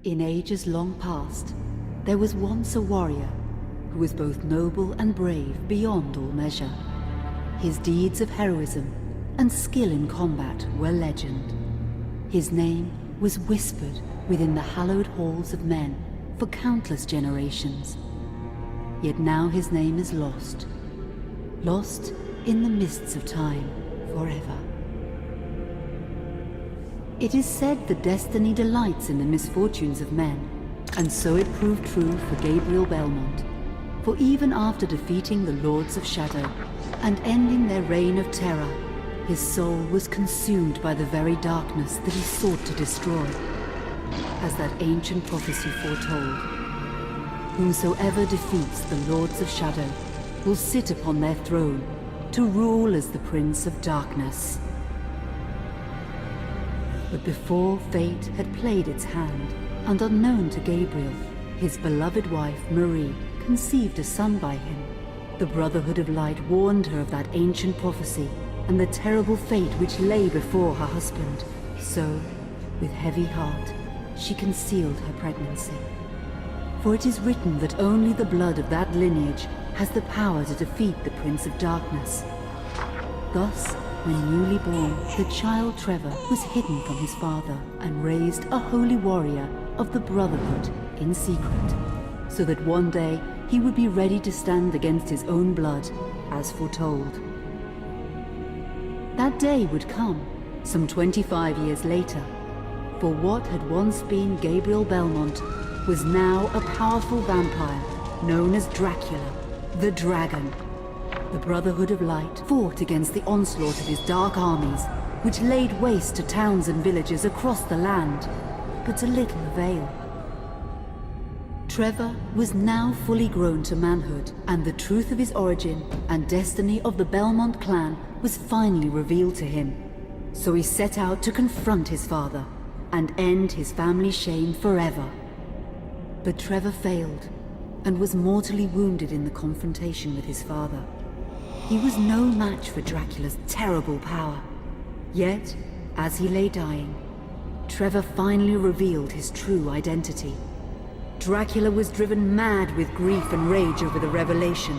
In ages long past, there was once a warrior who was both noble and brave beyond all measure. His deeds of heroism and skill in combat were legend. His name was whispered within the hallowed halls of men for countless generations. Yet now his name is lost. Lost in the mists of time forever. It is said that destiny delights in the misfortunes of men, and so it proved true for Gabriel Belmont. For even after defeating the Lords of Shadow and ending their reign of terror, his soul was consumed by the very darkness that he sought to destroy. As that ancient prophecy foretold, whomsoever defeats the Lords of Shadow will sit upon their throne to rule as the Prince of Darkness. But before fate had played its hand, and unknown to Gabriel, his beloved wife Marie conceived a son by him. The Brotherhood of Light warned her of that ancient prophecy and the terrible fate which lay before her husband. So, with heavy heart, she concealed her pregnancy. For it is written that only the blood of that lineage has the power to defeat the Prince of Darkness. Thus, when newly born, the child Trevor was hidden from his father and raised a holy warrior of the Brotherhood in secret, so that one day he would be ready to stand against his own blood, as foretold. That day would come, some 25 years later, for what had once been Gabriel Belmont was now a powerful vampire known as Dracula, the Dragon. The Brotherhood of Light fought against the onslaught of his dark armies, which laid waste to towns and villages across the land, but to little avail. Trevor was now fully grown to manhood, and the truth of his origin and destiny of the Belmont clan was finally revealed to him. So he set out to confront his father and end his family's shame forever. But Trevor failed and was mortally wounded in the confrontation with his father. He was no match for Dracula's terrible power. Yet, as he lay dying, Trevor finally revealed his true identity. Dracula was driven mad with grief and rage over the revelation.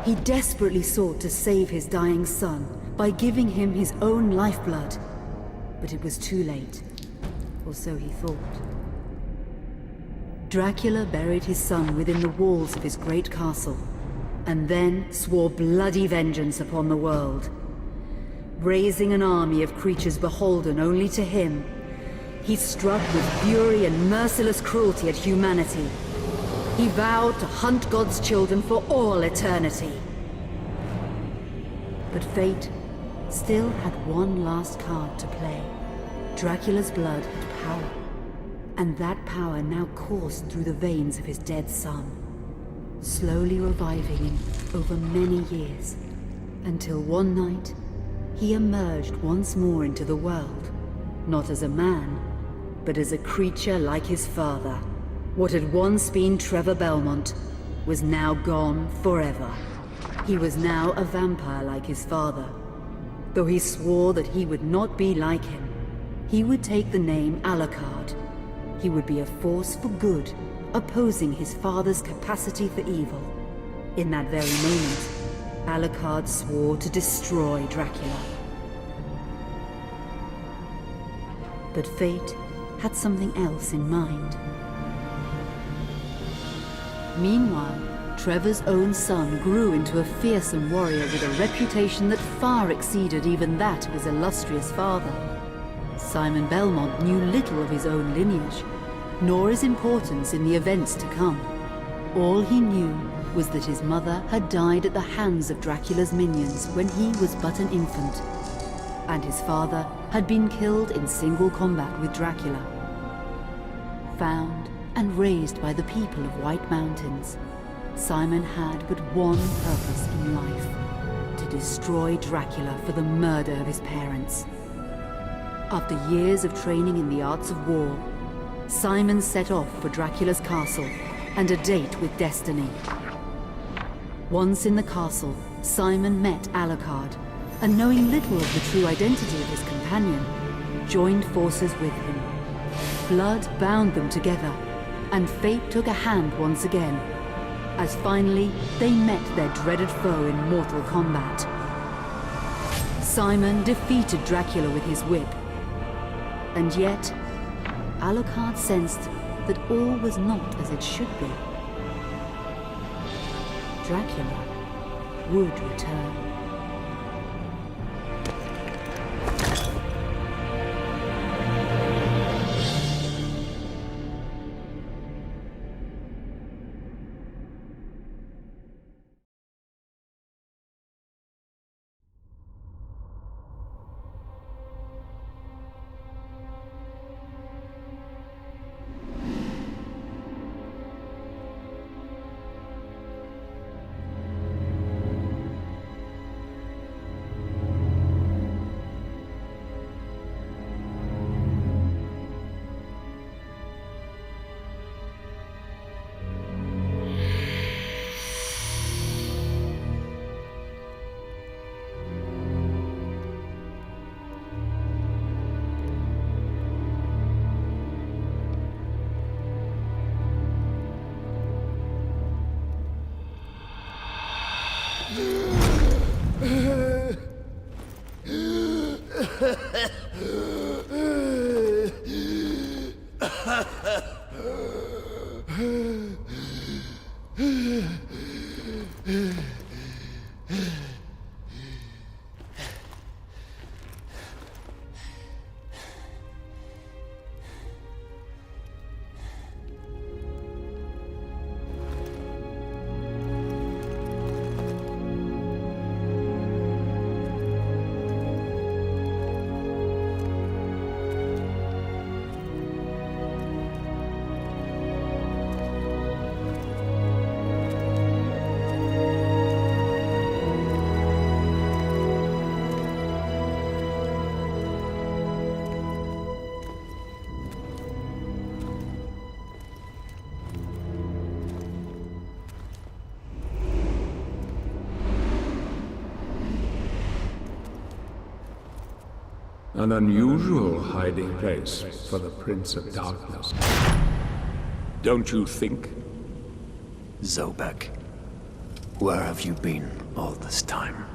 He desperately sought to save his dying son by giving him his own lifeblood. But it was too late, or so he thought. Dracula buried his son within the walls of his great castle, and then swore bloody vengeance upon the world. Raising an army of creatures beholden only to him, he struck with fury and merciless cruelty at humanity. He vowed to hunt God's children for all eternity. But fate still had one last card to play. Dracula's blood had power, and that power now coursed through the veins of his dead son, slowly reviving him over many years, until one night he emerged once more into the world, not as a man, but as a creature like his father. What had once been Trevor Belmont was now gone forever. He was now a vampire like his father. Though he swore that he would not be like him, he would take the name Alucard. He would be a force for good, opposing his father's capacity for evil. In that very moment, Alucard swore to destroy Dracula. But fate had something else in mind. Meanwhile, Trevor's own son grew into a fearsome warrior with a reputation that far exceeded even that of his illustrious father. Simon Belmont knew little of his own lineage, nor his importance in the events to come. All he knew was that his mother had died at the hands of Dracula's minions when he was but an infant, and his father had been killed in single combat with Dracula. Found and raised by the people of White Mountains, Simon had but one purpose in life: to destroy Dracula for the murder of his parents. After years of training in the arts of war, Simon set off for Dracula's castle and a date with destiny. Once in the castle, Simon met Alucard, and knowing little of the true identity of his companion, joined forces with him. Blood bound them together, and fate took a hand once again, as finally they met their dreaded foe in mortal combat. Simon defeated Dracula with his whip, and yet Alucard sensed that all was not as it should be. Dracula would return. An unusual hiding place for the Prince of Darkness. Don't you think? Zobek, where have you been all this time?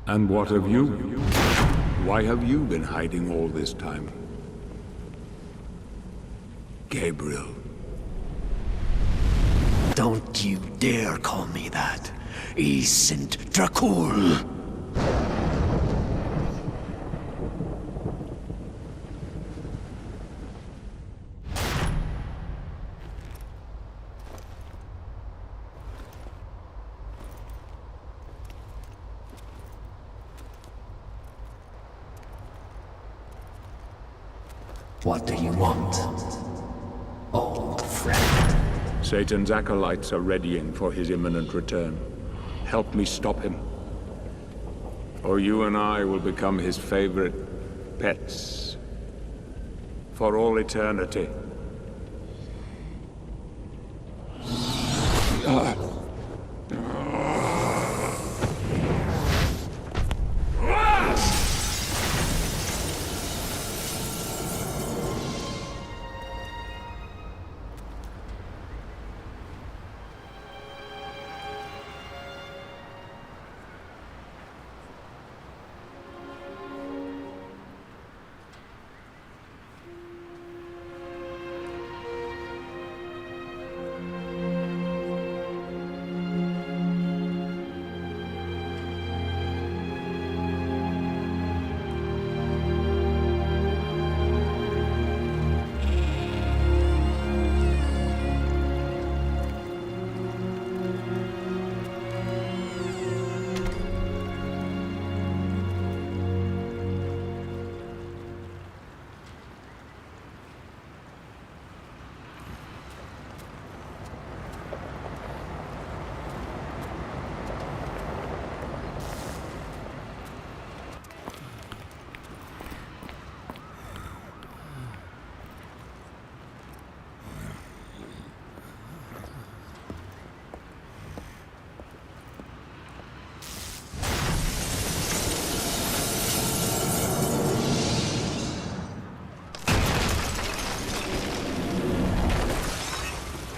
And what of you? Why have you been hiding all this time? Gabriel. Don't you dare call me that. I sind Dracul. What do you want, old friend? Satan's acolytes are readying for his imminent return. Help me stop him, or you and I will become his favorite pets for all eternity.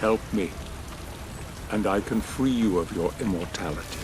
Help me, and I can free you of your immortality.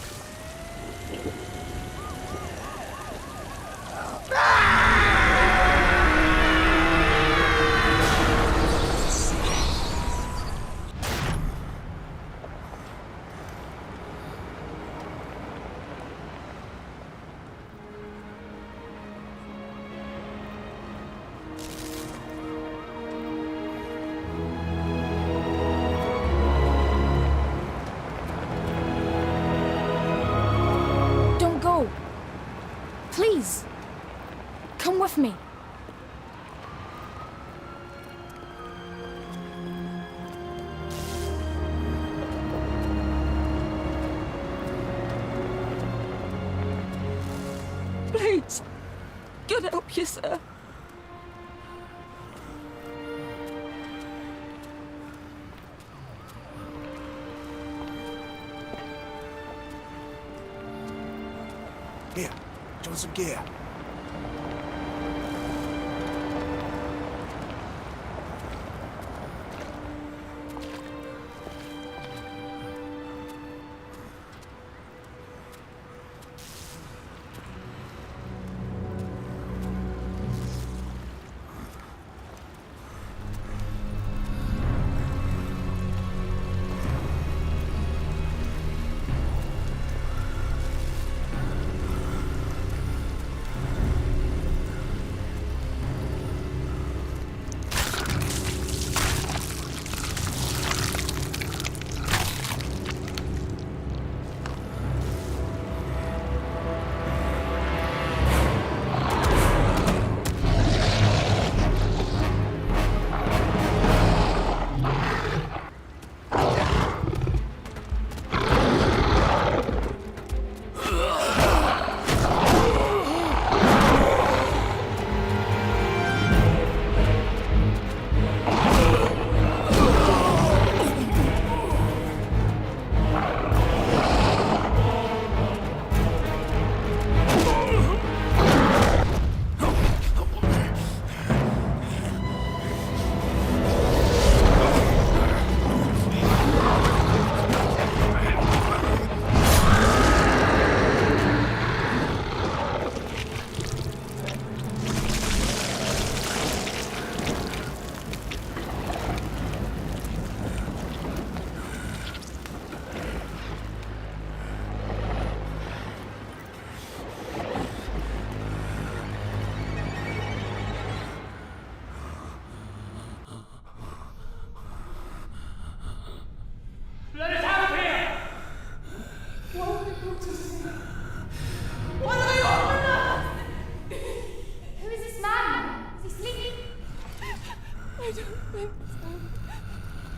Please, come with me. Please, God help you, sir. Here, join some gear.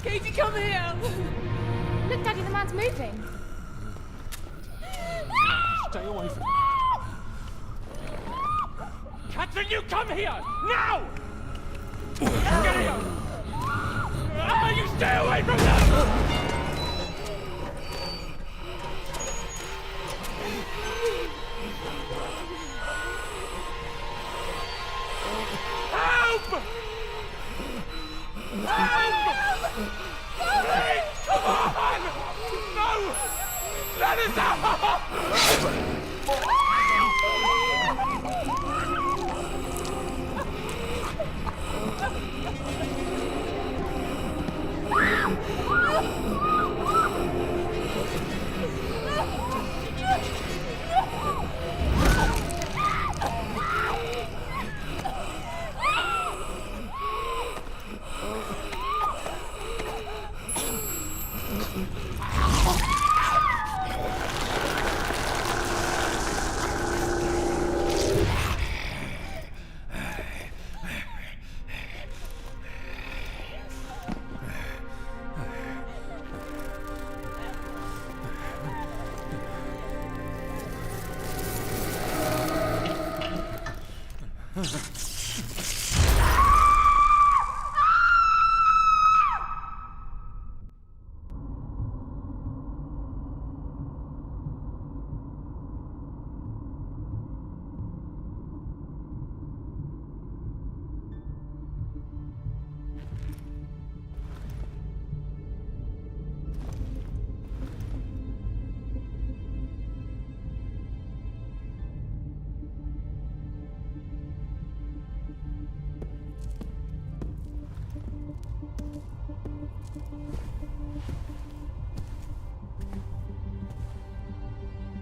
Katie, come here! Look, Daddy, the man's moving. Stay away from me. Catherine, you come here! Now! Get here! You stay away from them! Help! Please, come on! No! Let us out!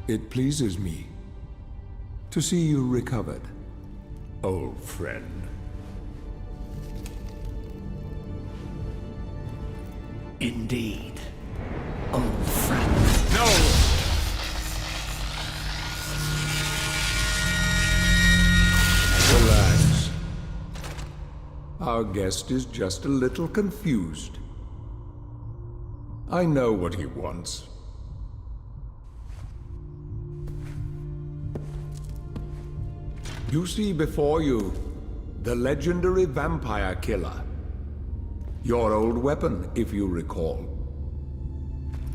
It pleases me to see you recovered, old friend. Indeed, old friend. No! Relax. Our guest is just a little confused. I know what he wants. You see before you the legendary vampire killer. Your old weapon, if you recall.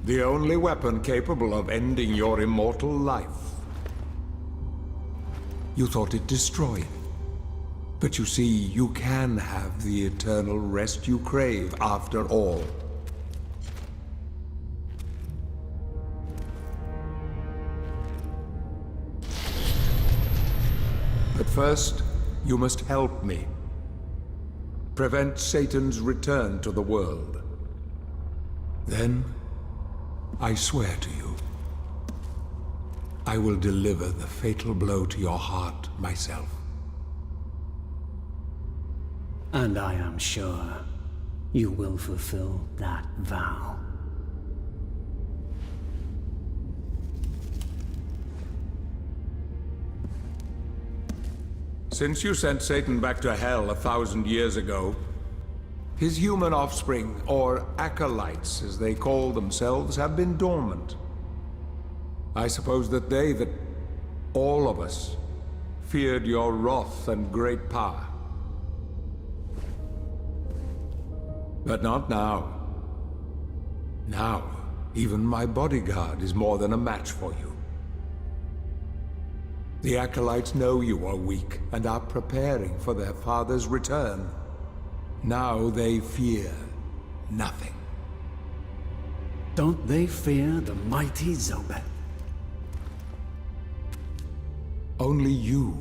The only weapon capable of ending your immortal life. You thought it destroyed. But you see, you can have the eternal rest you crave after all. But first, you must help me. Prevent Satan's return to the world. Then, I swear to you, I will deliver the fatal blow to your heart myself. And I am sure you will fulfill that vow. Since you sent Satan back to hell 1,000 years ago, his human offspring, or acolytes as they call themselves, have been dormant. I suppose that all of us, feared your wrath and great power. But not now. Now, even my bodyguard is more than a match for you. The acolytes know you are weak and are preparing for their father's return. Now they fear nothing. Don't they fear the mighty Zobek? Only you,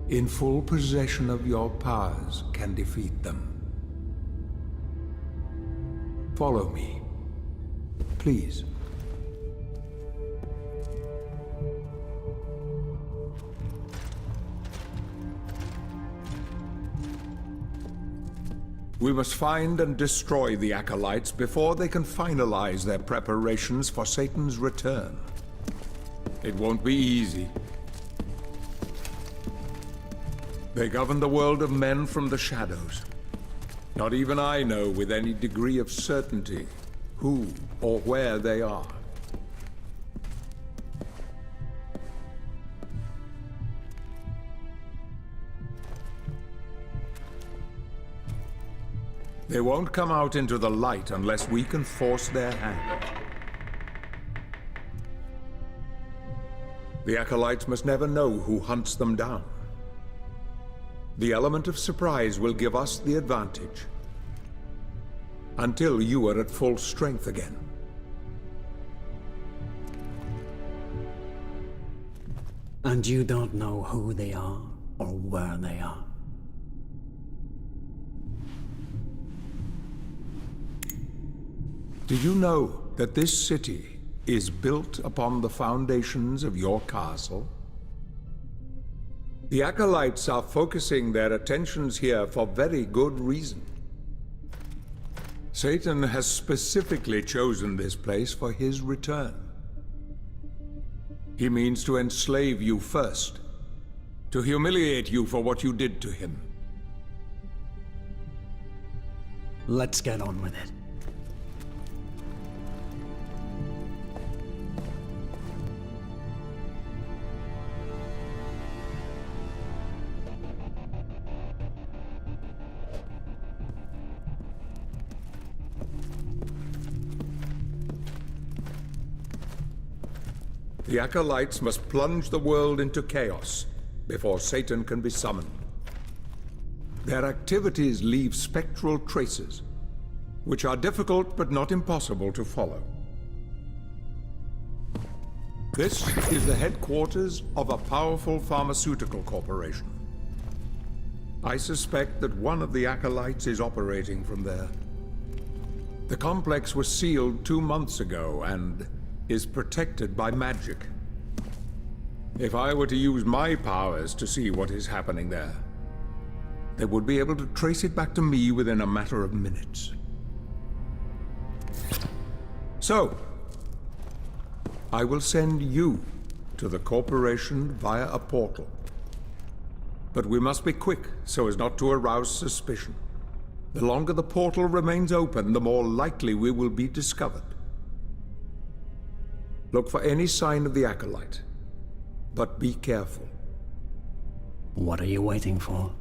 in full possession of your powers, can defeat them. Follow me, please. We must find and destroy the acolytes before they can finalize their preparations for Satan's return. It won't be easy. They govern the world of men from the shadows. Not even I know with any degree of certainty who or where they are. They won't come out into the light unless we can force their hand. The acolytes must never know who hunts them down. The element of surprise will give us the advantage. Until you are at full strength again. And you don't know who they are or where they are? Do you know that this city is built upon the foundations of your castle? The acolytes are focusing their attentions here for very good reason. Satan has specifically chosen this place for his return. He means to enslave you first, to humiliate you for what you did to him. Let's get on with it. The acolytes must plunge the world into chaos before Satan can be summoned. Their activities leave spectral traces, which are difficult but not impossible to follow. This is the headquarters of a powerful pharmaceutical corporation. I suspect that one of the acolytes is operating from there. The complex was sealed 2 months ago, and is protected by magic. If I were to use my powers to see what is happening there, they would be able to trace it back to me within a matter of minutes. So, I will send you to the corporation via a portal. But we must be quick so as not to arouse suspicion. The longer the portal remains open, the more likely we will be discovered. Look for any sign of the Acolyte, but be careful. What are you waiting for?